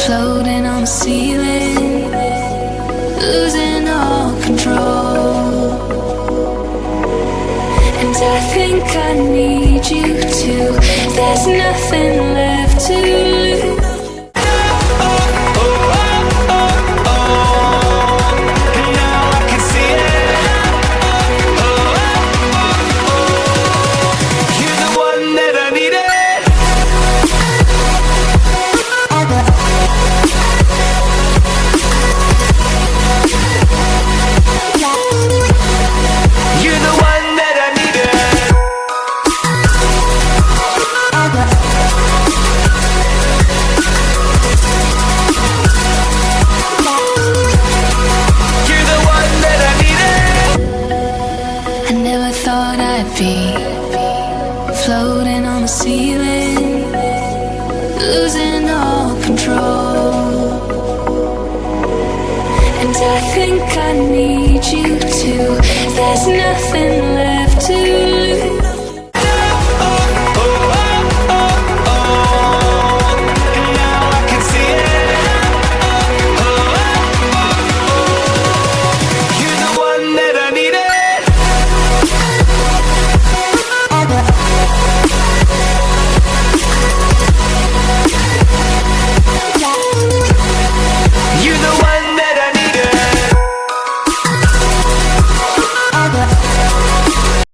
floating on the ceiling, losing all control. And I think I need you too. There's nothing left to lose. Floating on the ceiling, losing all control. And I think I need you too. There's nothing